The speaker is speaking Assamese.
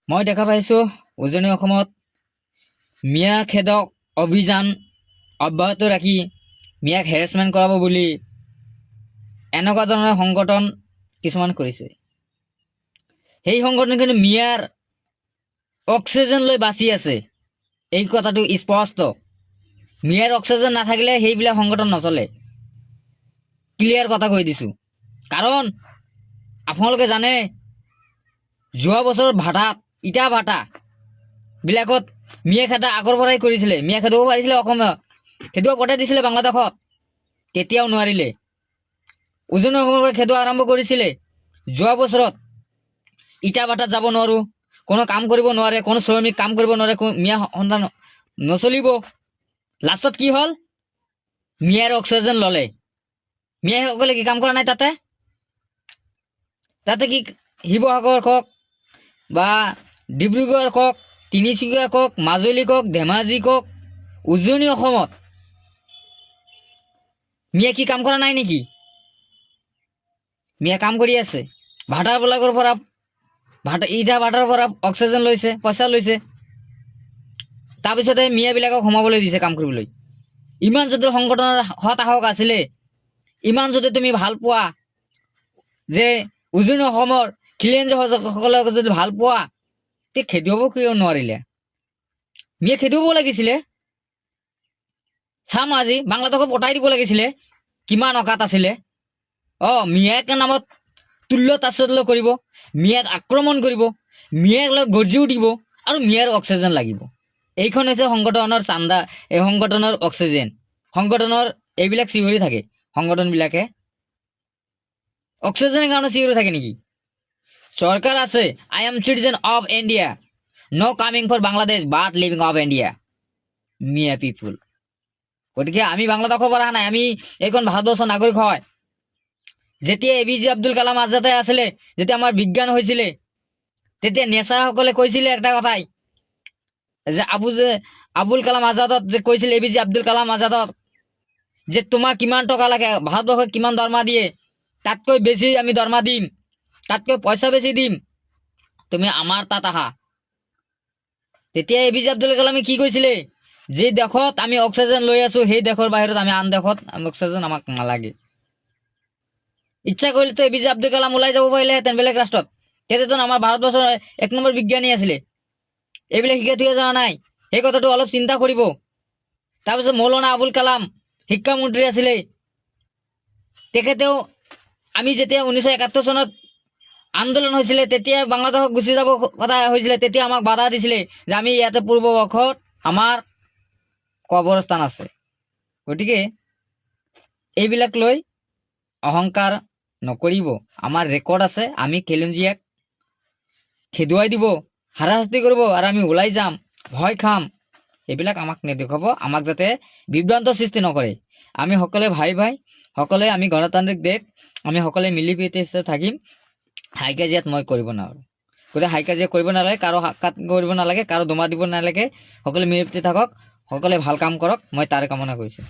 মই দেখা পাইছো উজনি অসমত মিয়া খেদক অভিযান অব্যাহত ৰাখি মিয়াক হেৰেছমেণ্ট কৰাব বুলি এনেকুৱা ধৰণৰ সংগঠন কিছুমান কৰিছে। সেই সংগঠন কিন্তু মিয়াৰ অক্সিজেন লৈ বাচি আছে, এই কথাটো স্পষ্ট। মিয়াৰ অক্সিজেন নাথাকিলে সেইবিলাক সংগঠন নচলে, ক্লিয়াৰ কথা কৈ দিছো। কাৰণ আপোনালোকে জানে যোৱা বছৰ ভাটাত ইটা ভাটা বিলাকত মিয়া খেদা আগৰ পৰাই কৰিছিলে, মিয়া খেদাব পাৰিছিলে অসমত, খেদুৱা পঠাই দিছিলে বাংলাদেশত, তেতিয়াও নোৱাৰিলে। উজনি অসমৰ পৰা খেদুৱা আৰম্ভ কৰিছিলে। যোৱা বছৰত ইটা ভাটাত যাব নোৱাৰো, কোনো কাম কৰিব নোৱাৰে, কোনো শ্ৰমিক কাম কৰিব নোৱাৰে, মিয়া সন্তান নচলিব। লাষ্টত কি হল? মিয়াৰ অক্সিজেন ললে। মিয়াসকলে কি কাম কৰা নাই তাতে? কি শিৱসাগৰ কওক বা ডিব্ৰুগড় কওক, তিনিচুকীয়া কওক, মাজুলী কওক, ধেমাজি কওক, উজনি অসমত মিয়া কি কাম কৰা নাই নেকি? মিয়া কাম কৰি আছে। ভাটাবিলাকৰ পৰা ইটা ভাটাৰ পৰা অক্সিজেন লৈছে, পইচা লৈছে, তাৰপিছতে মিয়াবিলাকক সোমাবলৈ দিছে কাম কৰিবলৈ। ইমান যদি সংগঠনৰ হতাশক আছিলে, ইমান যদি তুমি ভাল পোৱা যে উজনি অসমৰ খিলঞ্জীয়াসকলক যদি ভাল পোৱা, তে খেদুৱাব কিয় নোৱাৰিলে? মিয়া খেদুৱাব লাগিছিলে। চাম আজি বাংলাদেশক পঠাই দিব লাগিছিলে, কিমান অকাত আছিলে। মিয়াক নামত তুল্য তাচ্ছিল্য কৰিব, মিয়াক আক্ৰমণ কৰিব, মিয়াক লৈ গৰ্জি উঠিব, আৰু মিয়াৰ অক্সিজেন লাগিব। এইখন হৈছে সংগঠনৰ চান্দা, এই সংগঠনৰ অক্সিজেন। সংগঠনৰ এইবিলাক চিঞৰি থাকে, সংগঠন বিলাকে অক্সিজেনৰ কাৰণে চিঞৰি থাকে নেকি? চৰকাৰ আছে, I am citizen of India, no coming for Bangladesh but living of India, Miya people. গতিকে আমি বাংলাদেশৰ পৰা নাই, আমি এইখন ভাৰতবৰ্ষৰ নাগৰিক হয়। যেতিয়া APJ আব্দুল কালাম আজাদে আছিলে, যেতিয়া আমাৰ বিজ্ঞান হৈছিলে, তেতিয়া নেচাসকলে কৈছিলে একটা কথাই, যে আবুল কালাম আজাদত যে কৈছিল, APJ আব্দুল কালাম আজাদত, যে তোমাৰ কিমান টকা লাগে, ভাৰতবৰ্ষক কিমান দৰমহা দিয়ে, তাতকৈ বেছি আমি দৰমহা দিম, তাতকৈ পইচা বেছি দিম, তুমি আমাৰ তাত আহা। তেতিয়া APJ আব্দুল কালামে কি কৈছিলে? যে দেশত আমি অক্সিজেন লৈ আছো, সেই দেশৰ বাহিৰত আমি আন দেশত অক্সিজেন আমাক নালাগে। ইচ্ছা কৰিলেতো APJ আব্দুল কালাম ওলাই যাব পাৰিলেহেঁতেন বেলেগ ৰাষ্ট্ৰত, তেতিয়াতো আমাৰ ভাৰতবৰ্ষৰ 1 নম্বৰ বিজ্ঞানী আছিলে। এইবিলাক শিকাই থৈ যোৱা নাই, সেই কথাটো অলপ চিন্তা কৰিব। তাৰপিছত মৌলানা আবুল কালাম শিক্ষামন্ত্ৰী আছিলে, তেখেতেও আমি যেতিয়া 1971 চনত আন্দোলন হৈছিলে, তেতিয়া বাংলাদেশক গুচি যাব কথা হৈছিলে, তেতিয়া আমাক বাধা দিছিলে যে আমি ইয়াতে পূৰ্ববৰ্ষত আমাৰ কবৰস্থান আছে। গতিকে এইবিলাক লৈ অহংকাৰ নকৰিব। আমাৰ ৰেকৰ্ড আছে, আমি খিলঞ্জীয়াক খেদুৱাই দিব, হাৰাশাস্তি কৰিব, আৰু আমি ওলাই যাম, ভয় খাম। এইবিলাক আমাক নেদেখাব, আমাক যাতে বিভ্ৰান্ত সৃষ্টি নকৰে। আমি সকলোৱে ভাই ভাই, সকলোৱে আমি গণতান্ত্ৰিক দেশ, আমি সকলোৱে মিলি প্ৰীতি থাকিম। হাই কাজিয়াত মই কৰিব নোৱাৰো। গতিকে হাই কাজিয়া কৰিব নালাগে, কাৰো সাক্ষাৎ কৰিব নালাগে, কাৰো দমা দিব নালাগে, সকলোৱে মিলি প্ৰীতি থাকক, সকলোৱে ভাল কাম কৰক, মই তাৰে কামনা কৰিছো।